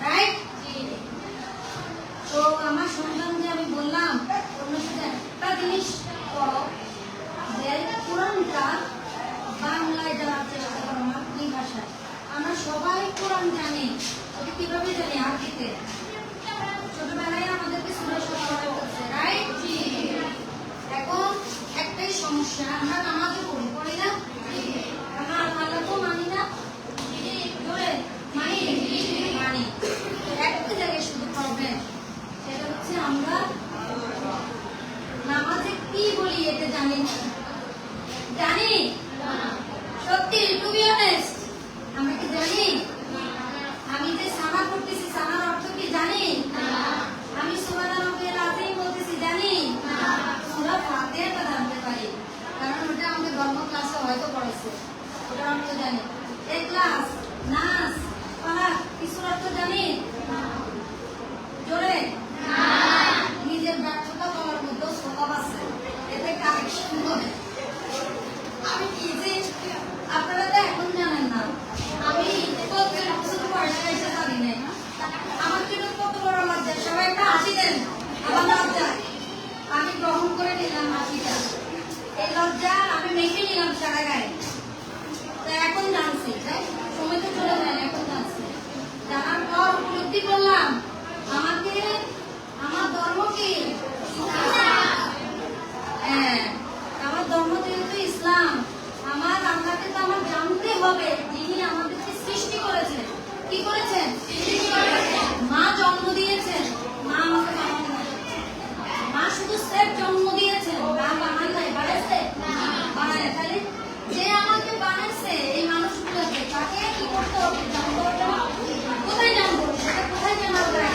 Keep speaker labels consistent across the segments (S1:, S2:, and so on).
S1: Right তো আমার সন্তান কম জানি, ওকে কিভাবে জানি আরবিতে? ছোটবেলায় আমাদেরকে সূরা পড়া হচ্ছে, রাইট? এখন একটাই সমস্যা, আমরা নামাজও পড়ি না? আমরা আল্লাহকেও মানি না? মানি। একটা জায়গায় শুধু প্রবলেম, সেটা হচ্ছে আমরা নামাজে কি বলি এটা জানি না। জানি? সত্যি, টু বি অনেস্ট, আমরা কি জানি? আমি যে সানা করতেছি, সানার অর্থ কি জানি? আমি সুবহানাল্লাহিল আযীম বলতেছি, জানি? সূরা ফাতিহাটা জানতে পারি, কারণ ওটা আমাদের ধর্ম ক্লাসে হয়তো পড়াইছে, ওটা আমি তো জানি। ইখলাস, নাস, ফালাক কি সূরা তো জানি? জোরে না। নিজের ব্যর্থতা বলার মধ্যে স্বভাব আছে, এতে কারেকশন হবে। আমি কি যে আপনারা তো এখন জানেন না, আমি কত বছর বয়সে এসে জানি না। আমার জন্য কত বড় লজ্জা, সবাই একটা হাসি দেন। আমার লজ্জা আমি গ্রহণ করে নিলাম, হাসিটা, এই লজ্জা আমি মেখে নিলাম সারা গায়ে। তো এখন জানছি, সময় তো চলে যায়, এখন জানছি। জানার পর উপলব্ধি করলাম আমাকে আমার ধর্ম কি? হ্যাঁ, আমার ধর্ম যেহেতু ইসলাম, আমার আল্লাহকে তো আমার জানতে হবে, যিনি আমাদেরকে সৃষ্টি করেছেন। কি করেছেন? সৃষ্টি করেছেন। মা জন্ম দিয়েছেন, মা আমাকে বানান নাই। মা শুধু স্রেফ জন্ম দিয়েছেন, মা বানান নাই। বানাইছে? বানায়। তাহলে যে আমাকে বানাইছে, এই মানুষগুলোকে, তাকে কি করতে হবে? জানতে হবে। কোথায় জানবো? সেটা কোথায় জানা যায়?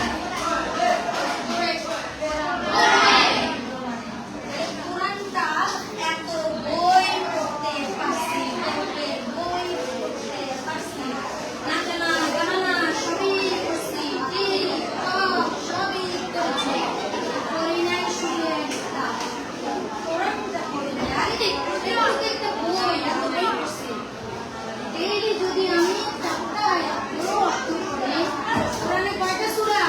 S1: কোরআনটা এত বই পড়তে পারছি, বই পড়তে পারছি, নাচনা গানা সবই করছি, সবই করছি, করি নাই শুধু একটা কোরআনটা পড়ি নাই। আরে একটা বই, এত বই পড়ছি, ডেইলি যদি আমি 4টা আয়াত অর্থ করি, কোরআনে কয়টা সূরা?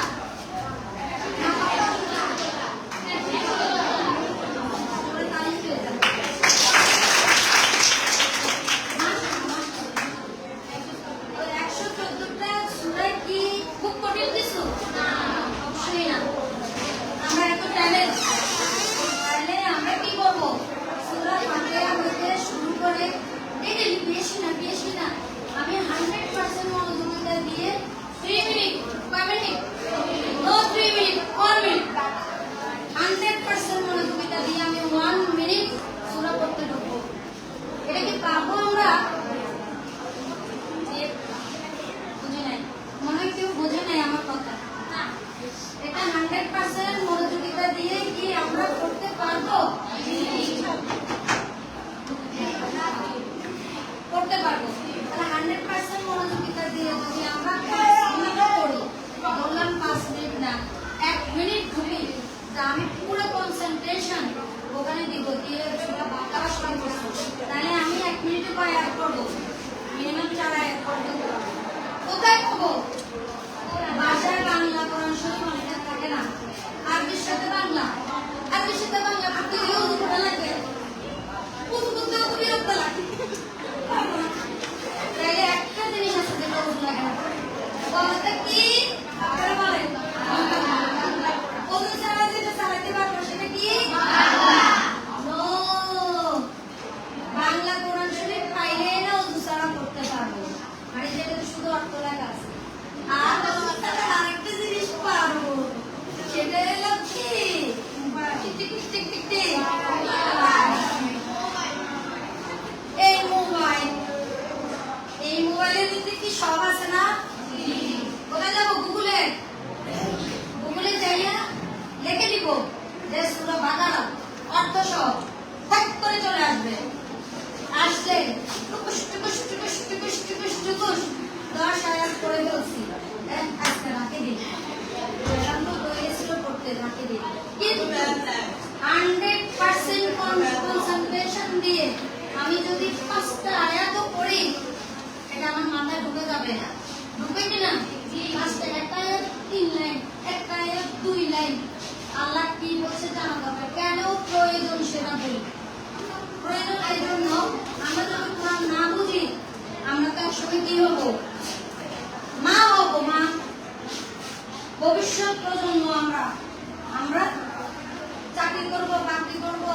S1: আমি 100% মনোযোগিতা দিয়ে 3 minute, 5 minute, no 3 minute, 1 minute, 100% মনোযোগিতা দিয়ে আমি 1 মিনিট সূরা পড়তে ঢুকবো। এটা কি পাবো আমরা? বুঝে নাই, মনে হয় কেউ বুঝে নাই আমার কথা। এটা 100% মনোযোগিতা দিয়ে কি আমরা করতে পারবো? করতে পারবো। তাহলে 100% মনোযোগিতা দিয়ে যদি আমরা করি, বললাম 5 মিনিট না, 1 মিনিট ঢুকি, তা আমি পুরো কনসেন্ট্রেশন ওখানে দিব, দিয়ে সূরা বাকারা শুরু করব। তাহলে আমি 1 মিনিটে কয় আয়াত করবো? মিনিমাম 4 আয়াত করতে পারবো। কোথায় করবো? ভাষায় বাংলা, কোরআন শরীফ অনেকটা থাকে না, আরবির সাথে বাংলা, আরবির সাথে বাংলা করতে গেলেও দুটো লাগে, উজু করতেও তো বিরক্ত লাগে। তাইলে একটা জিনিস আছে যেটা উজু লাগে না, বলতে কি? আপনারা বলেন, উজু ছাড়া যেটা চালাতে পারবো সেটা কি? নো, বাংলা কোরআন শরীফ পাইলে না উজু ছাড়া করতে পারবো, মানে যেটা শুধু অর্থ লেখা আছে। আর আরেকটা জিনিস পারবো, সেটা হলো কি? এই মোবাইল, এই মোবাইলের ভিতরে কি সব আছে না? কোথায় যাবো? গুগলে, গুগলে যাইয়া লিখে দিব যে সূরা বাকারা অর্থ সব ফট করে চলে আসবে। আসলে টুকুস টুকুস টুকুস টুকুস টুকুস টুকুস 10 আয়াত করে ফেলছি, আজকে রাখে দিই, এরকম তো হয়েছিল পড়তে, রাখে দিই। কিন্তু 100% কনসেন্ট্রেশন দিয়ে আমি যদি 5টা আয়াতও পড়ি, এটা আমার মাথায় ঢুকে যাবে না। ঢুকে কিনা? 5টা, একটা আয়াত 3 লাইন, একটা আয়াত 2 লাইন। আল্লাহ কি বলছে জানা দরকার, কেন প্রয়োজন সেটা বলি। প্রয়োজন এই জন্য, আমরা যদি কোরআন না বুঝি, আমরা তো একসময় কি হবো? ভবিষ্যৎ প্রজন্ম আমরা আমরা চাকরি করব, বাকরি করব,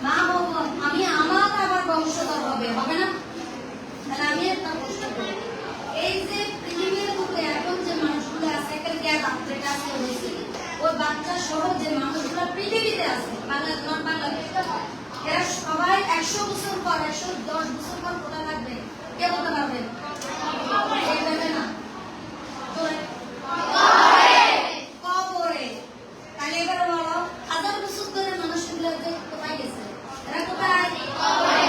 S1: মা হব, আমি আমার আবার বংশধর হবে না? তাহলে আমি একটা প্রশ্ন করি, এই যে পৃথিবীর বুকে এখন যে মানুষগুলো আছে, একটা গ্যাপ আপডেট আছে হয়েছে, ওই বাচ্চা সহ যে মানুষগুলো পৃথিবীতে আছে বাংলাদেশ, এরা সবাই 100 বছর পর 110 বছর পর কোথায় থাকবে? কে বলতে পারবে? এইভাবে না, কবরে। তাহলে এবার বলো, 1000 বছর ধরে মানুষগুলো কোথায় গেছে? এরা কোথায়? কবরে।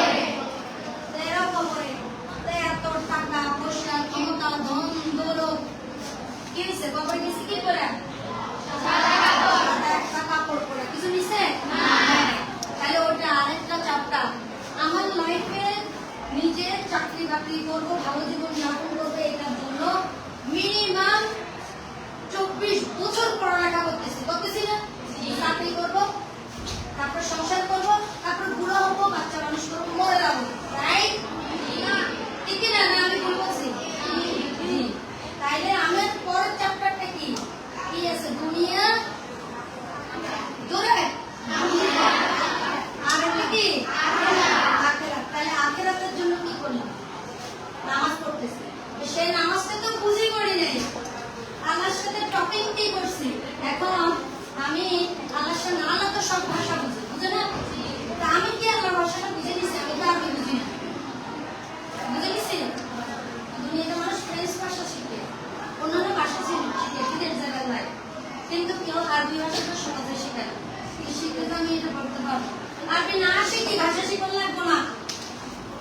S1: এরা কবরে। এত টাকা পয়সা ক্ষমতা ধন দৌলত কি হয়েছে? কবরে গেছে কি করে? একটা কাপড় পরে কিছু নিছে? তাহলে ওটা আরেকটা চাপটা। আমার লাইফে নিজে চাকরি বাকরি করবো, ভালো জীবন যাপন করবো, এটার জন্য মিনিমাম 24 বছর পড়ালেখা করতেছি না? চাকরি করবো, তারপর সংসার করবো, তারপর বুড়ো হবো, বাচ্চা মানুষ করবো, মরে যাবো, রাইট? ঠিক না? না আমি ভুল বলছি? তাইলে আমার পরের চ্যাপ্টারটা কি কি আছে? দুনিয়া জোরে আর একটা কি আখিরাত। তাহলে আখিরাতের জন্য কি করলাম? নামাজ পড়তেছি। সেই নামাজটা তো বুঝি করি নাই, আল্লাহর সাথে টপিং কি করছি। এখন আমি আল্লাহর সাথে আল্লাহ তো সব ভাষা বুঝে না? তা আমি কি আল্লাহর ভাষাটা বুঝে নিছি? আমি তো আরবি বুঝি না, বুঝে নিছি? দুনিয়াতে মানুষ ফ্রেঞ্চ ভাষা শিখে, অন্যান্য ভাষা শিখে, বিদেশ জায়গায় যায়, কিন্তু কেউ আরবি ভাষাটা সহজে শেখায়। শিখে তো আমি এটা বলতে পারবো। আরবি না শিখি ভাষা শিখতে লাগবো না,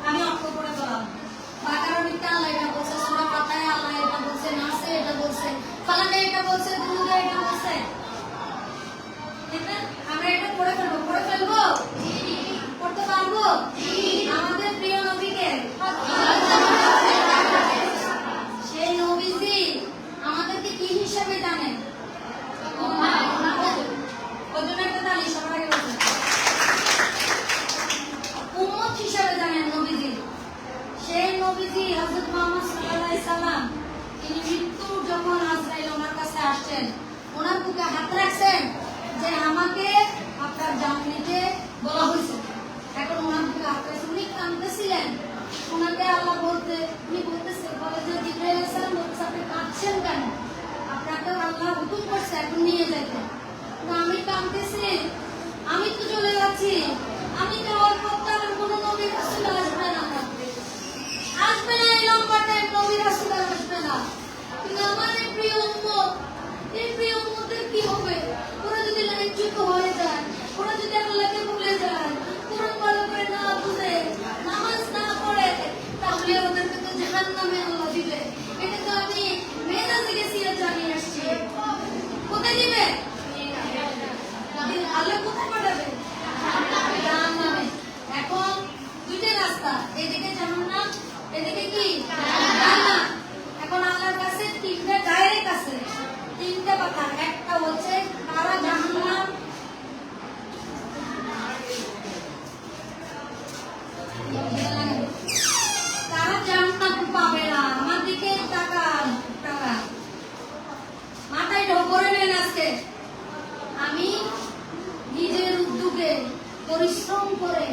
S1: আমি অর্থ করে বললাম। বাকারা মিথ্যা আল্লাহ এটা বলছে, সূরা ফাতিহায় আল্লাহ এটা বলছে, নাসে এটা বলছে, ফালাকে এটা বলছে, দুরুদে এটা বলছে। ঠিক না? আমরা এটা পড়ে ফেলবো? পড়তে পারবো? আমাদের প্রিয় নবীকে, সেই নবীজি আমাদেরকে কি হিসাবে জানেন? ওজন একটা তালি সবার আগে বলছে, উম্মত হিসাবে জানেন নবীজি। সেই নবীজি হযরত মুহাম্মদ সাল্লাল্লাহু আলাইহি সাল্লাম, তিনি মৃত্যু যখন আজরাইল ওনার কাছে আসছেন, ওনার বুকে হাত রাখছেন যে আমাকে আপনার জান নিতে বলা হয়েছে। এখন ওনার বুকে হাত রাখছেন, উনি কাঁদতেছিলেন। ওনাকে আল্লাহ উনি বলতেছে, বলে যে জিবরাইল আলাইহিস সালাম বলতেছে, আপনি কাঁদছেন কেন? আপনাকে আল্লাহ হুকুম করছে এখন নিয়ে যেতে। আমি কাঁদতেছি, আমি তো চলে যাচ্ছি, আমি যাওয়ার পর তো আমার কোনো নবী রাসূল আসবে না, এই লম্বা টাইম নবী রাসূল আসবে না। কিন্তু আমার এই প্রিয় উম্মত, এই প্রিয় উম্মতের কি হবে? ওরা যদি লাইনচ্যুত হয়ে যায়, ওরা যদি আল্লাহকে ভুলে যায়, কোরআন ভালো করে না বুঝে, নামাজ না পড়ে, তাহলে ওদেরকে তো জাহান্নামে আল্লাহ দিবে। এটা তো আমি মেয়েরা থেকে সিয়ার জানিয়ে আসছি। কোথায় দিবে? আল্লাহ কোথায় পাঠাবে? জাহান্নামে। এখন দুইটা রাস্তা, এদিকে জাহান্নাম, এদিকে কি জান্নাত। এখন আল্লাহর কাছে তিনটা ডাইরেক্ট আছে, তিনটা কথা। একটা হচ্ছে তারা জাহান্নাম, তারা জান্নাত পাবে না। আমার দিকে তাকান, মাথায় ঢোকরে নেন আজকে। আমি নিজের উদ্যোগে পরিশ্রম করে,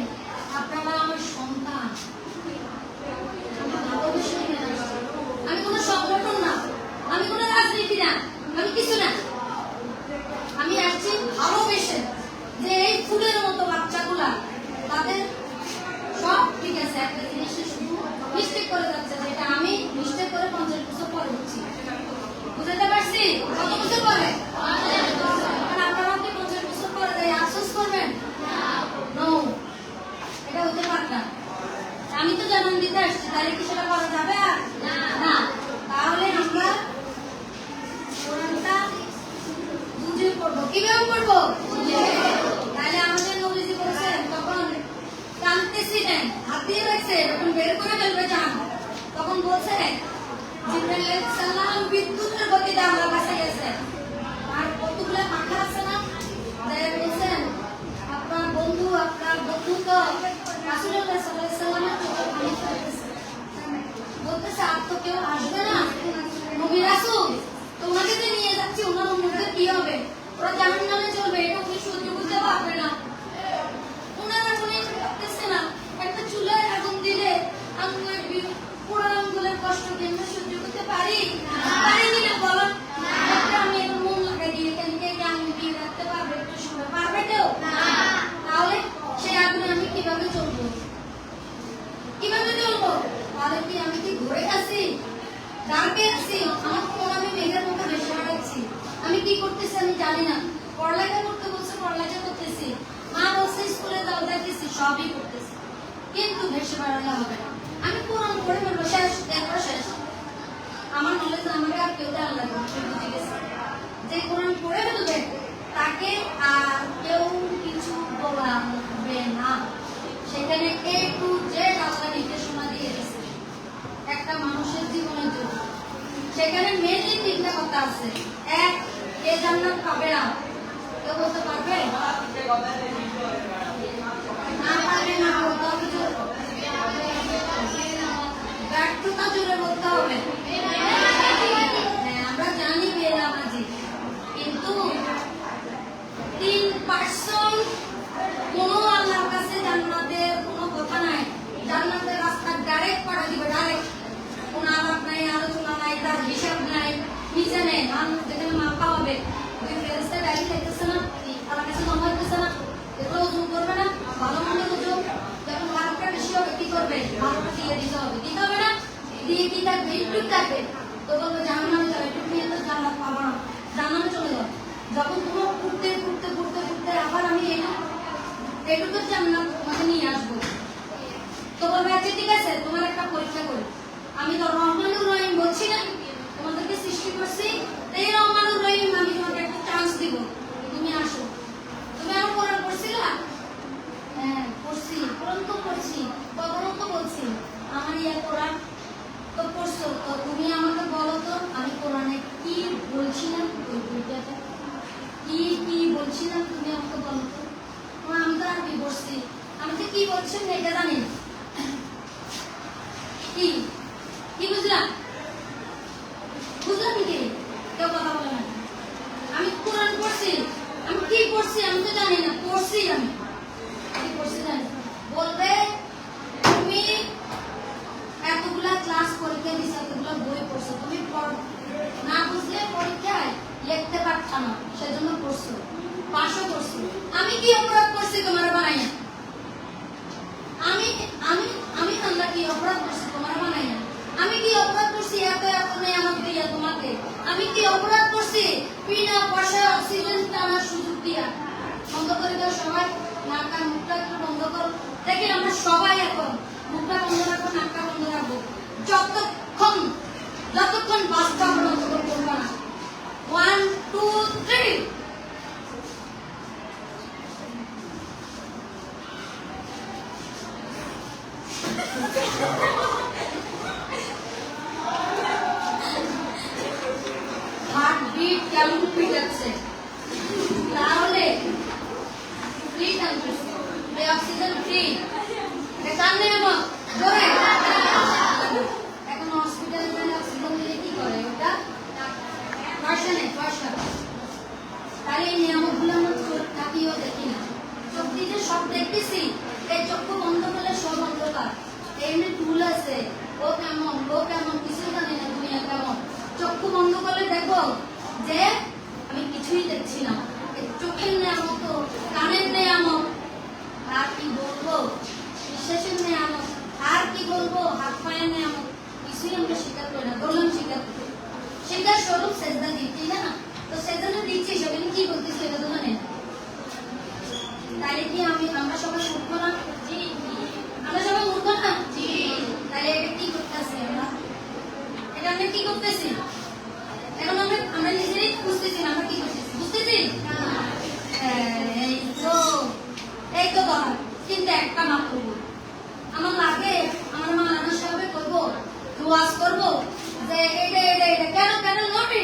S1: আপনারা আমার সন্তান, আমি কোনো সংগঠন না, আমি কোনো রাজনীতি না, আমি কিছু না। আমি আসছি ভালোবেসে, যে এই ফুলের মতো বাচ্চাগুলা, তাদের সব ঠিক আছে, একটা জিনিসটা শুধু মিস্টেক করে যাচ্ছে, যেটা আমি মিস্টেক করে 50 বছর পরে হচ্ছি। বুঝতে পারছি? কত বছর পরে? আপনারা কি 50 বছর পরে আফসোস করবেন? নো, এটা হতে পারে না। আমি তো জন্ম দিতে আসছি, তাহলে কি সেটা করা যাবে? আর না। তাহলে আমরা কোরআনটা বুঝে পড়বো। কিভাবে পড়বো? তাহলে আমাদের নবীজি বলেছেন, তখন কাঁদতেছিলেন, হাত দিয়ে রাখছে, যখন বের করে ফেলবে যান, তখন বলছে জিবরাইল আলাইহিস সালাম বিদ্যুতের গতিতে আমার কাছে গেছে, আর কতগুলো পাখা আছে না, তাই বলছেন আপনার বন্ধু তো রাসূলুল্লাহ সাল্লাল্লাহু আলাইহি সাল্লামের চোখে পানি ফেলতেছে, বলতেছে আর তো কেউ আসবে না, নবী রাসূল তোমাকে তো নিয়ে দেখাচ্ছি ওনার মধ্যে কি হবে, ওরা জাহান্নামে চলবে, এটা উনি সহ্য করতে পারবে না। ওনারা মনে করতেছে না একটা চুলায় আগুন দিলে আঙ্গুলের পুরো আঙ্গুলের কষ্ট কি আমরা সহ্য করতে পারি? পারি না বলো? আমি এখন মন লাগাই দিয়ে এখান থেকে আঙুল দিয়ে রাখতে পারবে একটু সময়? পারবে কেউ? তাহলে সেই আগুনে আমি কিভাবে চলবো? কিভাবে চলবো? তাহলে কি আমি কি ঘুরে আছি, ডাকে আছি, আমার কোন আমি মেঘের মতো ভেসে বেড়াচ্ছি? আমি কি করতেছি আমি জানি না। পড়ালেখা করতে বলছে পড়ালেখা করতেছি, মা বলছে স্কুলে যাও যাইতেছি, সবই করতেছি, কিন্তু ভেসে বেড়ালে হবে না। আমি কোরআন পড়ে বলবো শেষ, দেখো শেষ। আমার নলেজ আমাকে আর কেউ দেওয়া লাগবে না, বুঝে গেছে। যে কোরআন পড়ে ফেলবে তাকে আর কেউ কিছু বলবে না। সেখানে A to Z আল্লাহ নির্দেশনা দিয়ে দিয়েছে একটা মানুষের জীবনের জন্য। সেখানে মেনলি তিনটা কথা আছে। এক, কে জান্নাত পাবে না, কেউ বলতে পারবে? না পারবে না, বলতে হবে জোরে, ব্যর্থতা জোরে বলতে হবে। আমরা জানি বেনামাজি, কিন্তু 3% কোনো আল্লাহর কাছে জান্নাতের কোনো কথা নাই। জান্নাতের রাস্তা ডাইরেক্ট পাঠা দিবে, ডাইরেক্ট। কোনো আলাপ নাই, আলোচনা নাই, তার হিসাব নাই, নিচে নেই। যেখানে মাপা হবে, ওই ফেরেশতা ডাইরেক্ট খাইতেছে না, আল্লাহর কাছে জমা হইতেছে না, এগুলো ওজন করবে না, ভালো মন্দ ওজন। যখন খারাপটা বেশি হবে কি করবে? ভালোটা দিয়ে দিতে হবে, দিতে হবে না? দিয়ে কি থাকবে? একটু থাকবে, তো বলবে জাহান্নামে যাবে, একটু নিয়ে তো জান্নাত পাবো না, জাহান্নামে চলে যাবে। যখন তোমার ঘুরতে ঘুরতে ঘুরতে ঘুরতে আবার আমি এটুকু জান্নাত তোমাকে নিয়ে আসবো, তো বলবে আচ্ছা ঠিক আছে, তোমার একটা পরীক্ষা করি। আমি তো রহমানুর রহিম বলছি না, তোমাদেরকে সৃষ্টি করছি, এই রহমানুর রহিম আমি তোমাকে একটা চান্স দিব, তুমি আসো। তুমি আমার কোরআন পড়ছিলা? হ্যাঁ পড়ছি, কোরআন তো পড়ছি, কখনো তো বলছি আমার কোরআন তো পড়ছো, তো তুমি আমাকে বলো তো আমি কোরআনে কি বলছিলাম, ওই বইটাতে কি কি বলছিলাম তুমি আমাকে বলো তো। আমি তো আরবি পড়ছি, আমি তো কি বলছেন এটা জানি না। কি কি বুঝলাম? বুঝলাম কি? কেউ কথা বলে না। আমি কোরআন পড়ছি, আমি কি পড়ছি আমি তো জানি না, পড়ছি আমি কি পড়ছি জানি। বলবে তুমি এতগুলা ক্লাস পরীক্ষা দিছো, এতগুলা বই পড়ছো, তুমি না বুঝলে পরীক্ষায় লিখতে পারছো না, সেজন্য পড়ছো, পাশও করছো। আমি কি অপরাধ করছি তোমার বানাই না? আমি আমি আমি আল্লাহ কি অপরাধ করছি তোমার বানাই না? আমি কি অপরাধ করছি এত এত নিয়ামত দিয়া তোমাকে? আমি কি অপরাধ করছি বিনা পয়সায় অক্সিজেন টানার সুযোগ দিয়া? বন্ধ করে দাও সবাই, নাকা মুখটা একটু বন্ধ করো। দেখি আমরা সবাই এখন মুখটা বন্ধ রাখবো, নাকটা বন্ধ রাখবো, যতক্ষণ বাসটা আমরা বন্ধ করবো না। 1 2 3। হার্টবিট কেমন পিটাচ্ছে? তাহলে ফ্রি টানতেছে, এই অক্সিজেন ফ্রি, এটা কানে আমার জোরে। এখন হসপিটালে গেলে অক্সিজেন দিলে কি করে? ওটা পয়সা নেই, পয়সা। তাহলে এই নিয়ামতগুলো আমরা চোখ থাকিও দেখি না, চোখ দিয়ে সব দেখতেছি। এই চক্ষু বন্ধ করলে সব অন্ধকার। এমনি টুল আছে, ও কেমন কিছু জানি না, দুনিয়া কেমন। চক্ষু বন্ধ করলে দেখো যে আমি কিছুই দেখছি না। চোখের নিয়ামত, কানের নিয়ামত, আর কি বলবো, বিশ্বাসের নিয়ামত, আর কি বলবো, হাত পায়ের নিয়ামত, কিছুই আমরা স্বীকার করি না। বললাম স্বীকার করি, স্বীকার স্বরূপ সেজদা দিচ্ছি না, তো সেজদা দিচ্ছি, সেখানে কি বলতেছি এটা তো জানি না। তাহলে কি আমরা সবাই মূর্খ না? আমরা সবাই মূর্খ না? তাহলে এটা কি করতেছি আমরা? এটা আমরা কি করতেছি? এখন আমরা নিজেরাই বুঝতেছি না আমরা কি করতেছি, বুঝতেছি? এই তো কথা, কিন্তু একটা মাত্র আমার লাগে, আমার মাওলানা সাহেবে করবো, ওয়াজ করবো যে এটা কেন নবী?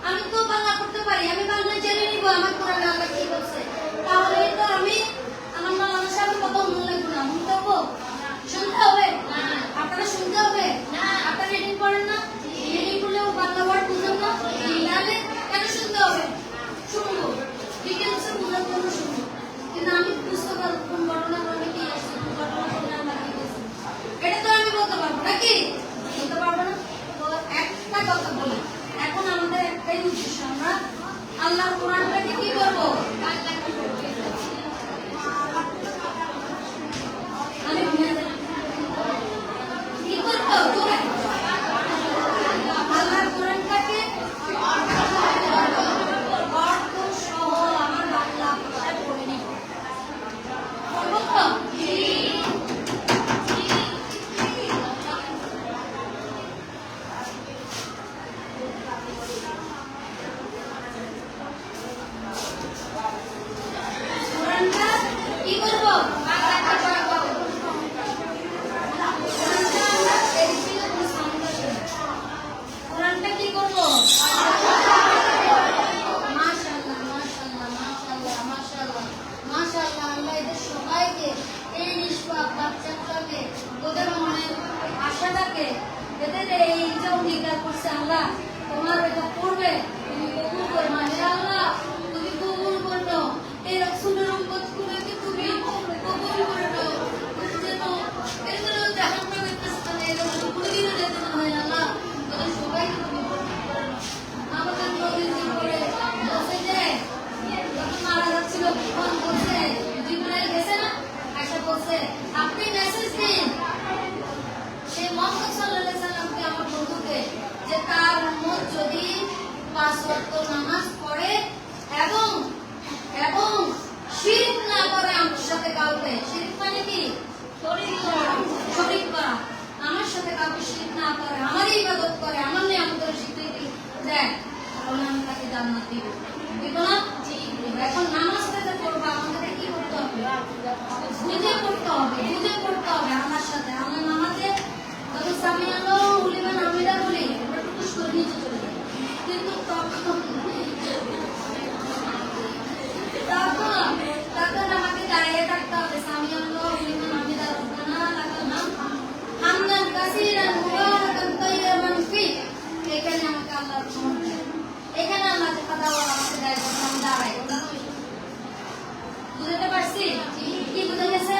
S1: আমি তো বাংলা পড়তে পারি, আমি বাংলা জেনে নিব আমার কোরআনে আল্লাহ কি বলছে। তাহলে তো আমি আমার মাওলানা সাহেবের কথা মনে লাগবে না, শুনতে হবে? শুনতে হবে? আপনারা শুনতে হবে? আপনারা রিডিং করেন না? রিডিং করলেও বাংলা ওয়ার্ড বুঝেন না? তাহলে কেন শুনতে শরীক করা, আমার সাথে কাউকে শিরক না করে, আমারই ইবাদত করে, আমার নিয়ামতের স্বীকৃতি দেয়, তাহলে আমি তাকে জান্নাত দিব। দিব না? এখন নামাজটা যে পড়বো আমাদের কি করতে হবে? বুঝে পড়তে হবে, বুঝে পড়তে হবে আমার সাথে। আমরা নামাজে তবে সামি আল্লাহু লিমান হামিদা বলি, আমরা টুকুস করে নিচে চলে যাই। কিন্তু তখন আমাকে দাঁড়িয়ে থাকতে হবে। সামি আল্লাহু লিমান হামিদা রব্বানা লাকাল হামদ হামদান কাসীরান মুবারাকান তাইয়্যিবান ফি। এখানে আমাকে আল্লাহ রহমত দেয়, এখানে আল্লাহ কথা বলা আমাকে দেয়, আমি দাঁড়াই। বুঝতে পারছি? কি বুঝে গেছে?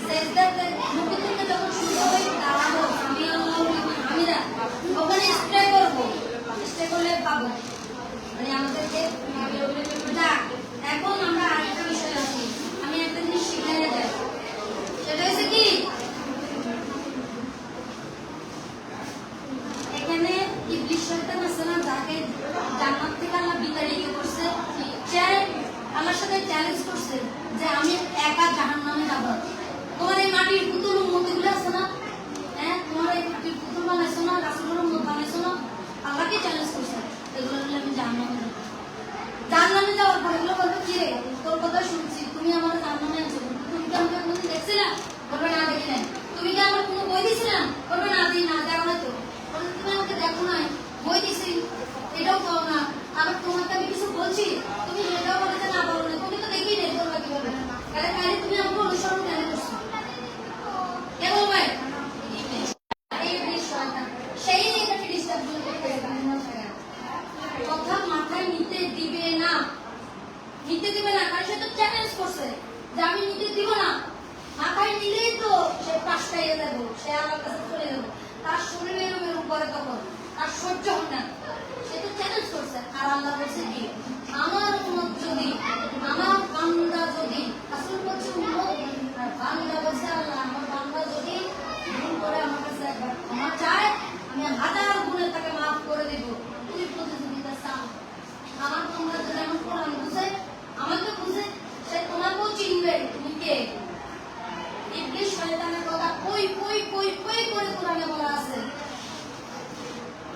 S1: সেজদাতে মুখে থেকে যখন শুরু হয় দাঁড়াবো, আমি আল্লাহু লিমান হামিদা, ওখানে স্প্রে করবো, স্প্রে করলে পাবো, মানে আমাদেরকে যাক। এখন আমরা আরেকটা বিষয় আসি, আমি একটা জিনিস শিখাইয়া যাই, সেটা হচ্ছে কি এখানে ইবলিস শয়তান আছে না, যাকে জান্নাত থেকে আল্লাহ বিতাড়িত করছে, সে আল্লাহর সাথে চ্যালেঞ্জ করছে যে আমি একা জাহান্নামে যাব। তোমার এই মাটির পুতুল মূর্তিগুলো আছে না, হ্যাঁ, তোমার এই মাটির পুতুল বানাইছো না, রাসূলের মূর্তি বানাইছো না, আল্লাহকে চ্যালেঞ্জ করছে, এগুলো নিয়ে আমি জাহান্নামে যাব। জাহান্নামে যাওয়ার পরে এগুলো বলবে কি রে, তোর কথা শুনছি, তুমি আমার জাহান্নামে আছো, তুমি কি আমাকে কোনোদিন দেখছিলা? বলবে না, দেখি নাই। তুমি কি আমার কোনো বই দিছিলাম? বলবে না, দিই না, দেখো না তো। তুমি আমাকে দেখো নাই, বই দিছি, এটাও পাও না, আবার তোমাকে আমি কিছু বলছি, তুমি এটাও বলতে না বলো না, তুমি তো দেখি নেই, বলবা কি বলবে? তাহলে তুমি আমাকে অনুসরণ কেন করছো? কে বলবে? এই বিষয়টা সেই এটাকে ডিস্টার্ব করতে কথা মাথায় নিতে দিবে না, নিতে দিবে না, কারণ সে তো চ্যালেঞ্জ করছে যে আমি নিতে দিব না। মাথায় নিলেই তো সে পাশটাইয়ে যাবো, সে আমার কাছে চলে যাবো, তার শরীরের উপরে তখন তার সহ্য হয় না, সে তো চ্যালেঞ্জ করছে। আর আল্লাহ বলছে কি, আমার উম্মত যদি, আমার বান্দা যদি, রাসূল বলছে উম্মত আর বান্দা বলছে আল্লাহ, আমার বান্দা যদি ভুল করে আমার কাছে একবার ক্ষমা চায়, আমি 1000 গুণে তাকে মাফ করে দেব। তুমি প্রতিযোগিতা চাও, আমার তোমরা যদি আমার কোরআন বুঝে, আমাকে বুঝে, সে তোমাকেও চিনবে তুমি কে। ইবলিস শয়তানের কথা কই কই কই কই করে কোরআনে বলা আছে।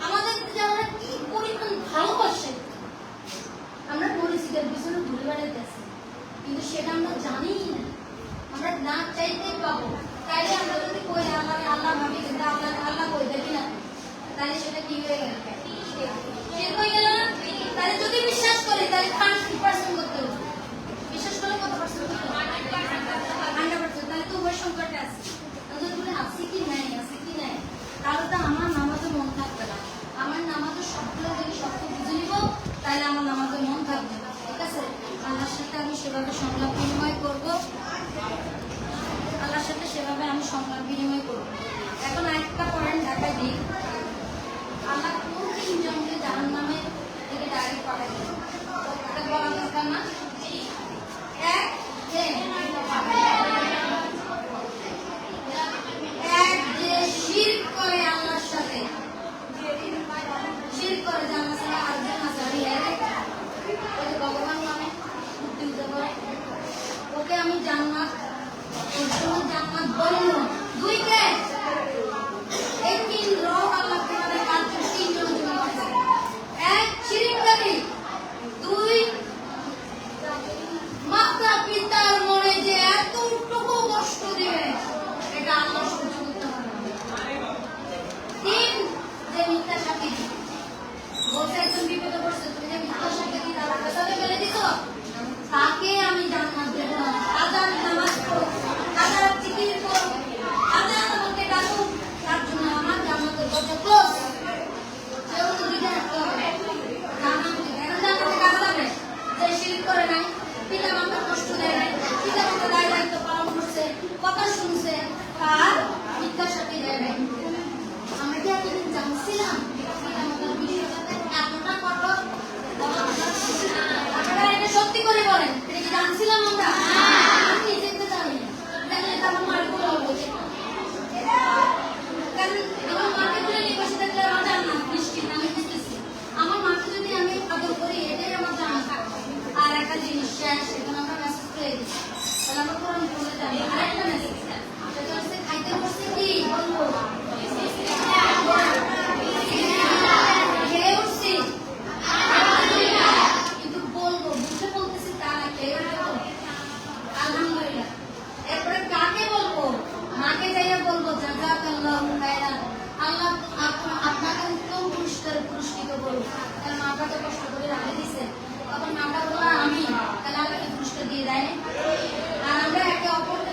S1: আমাদের যারা কি পরিমাণ ভালোবাসে, আমরা পরিচিতের পিছনে ঘুরে বেড়াইতেছি, কিন্তু সেটা আমরা জানি না, আমরা না চাইতেই পাবো। তাইলে আমরা যদি কই আল্লাহ আল্লাহ ভাবি, কিন্তু আল্লাহ আল্লাহ কই দেখি না, তাহলে সেটা কি হয়ে গেল? ঠিক হয়ে গেল না? তাহলে যদি বিশ্বাস করি তাহলে 100% করতে হবে। বিশ্বাস করলে কত পার্সেন্ট? 100%। তাহলে তো ওই সংকটে আছে। যদি বলে আছে কি নাই, আছে কি নাই, তাহলে তো আমার নামাজে মন থাকবে না। আমার নামাজে সবগুলো যদি সত্য বুঝে নিব, তাহলে আমার নামাজে মন থাকবে না। ঠিক আছে? আল্লাহর সাথে আমি সেভাবে সংলাপ বিনিময় করবো, আল্লাহর সাথে সেভাবে আমি সংলাপ বিনিময় করবো। এখন আরেকটা পয়েন্ট ঢাকা দিই, আল্লাহ কোন তিনজনকে জাহান্নামে থেকে ডাইরেক্ট পাঠাই দেবে, এটা বলা দরকার না? এক যে শিরক করে আল্লাহর সাথে, শিরক করে যে আল্লাহ ছাড়া আরেকজন আছে, আমি ওই যে ভগবান নামে মূর্তি পূজা করে, ওকে আমি জান্নাত, ওর জন্য জান্নাত বলল। দুই কে এই তিন রোগ আল্লাহ তোমাদের কার্য তিনজন জন্য আছে। এক শিরককারী, দুই মাতা পিতার মনে যে এতটুকু কষ্ট দিবে এটা আল্লাহ সহ্য করতে পারে না। তিন যে মিথ্যা সাক্ষী দিবে, বলছে একজন বিপদে পড়ছে, তুমি যে মিথ্যা সাক্ষী দিয়ে তার কাছে ফেলে দিছো, তাকে আমি জান্নাত দেব না। হাজার নামাজ পড়ো, হাজার জিকির করো, হাজার আমাকে ডাকো, তার জন্য আমার জান্নাতের দরজা ক্লোজ। সেও তো দিতে হবে জান্নাতে কাজ যাবে যে শিরক করে নাই, পিতা মাতার কষ্ট দেয় নাই, পিতা মাতার দায় দায়িত্ব পালন করছে, কথা শুনছে, তার মিথ্যা সাক্ষী দেয় নাই। আমরা কি এতদিন জানছিলাম পিতা মাতার বিষয়টাতে এতটা কঠোর? আপনারা এটা সত্যি করে বলেন, এটা কি জানছিলাম আমরা? আমরা তো কষ্ট করে রাখে দিছে তখন মাটা বললো আমি তাহলে আমাকে পুরস্কার দিয়ে দেয় আর আমরা একে অপরকে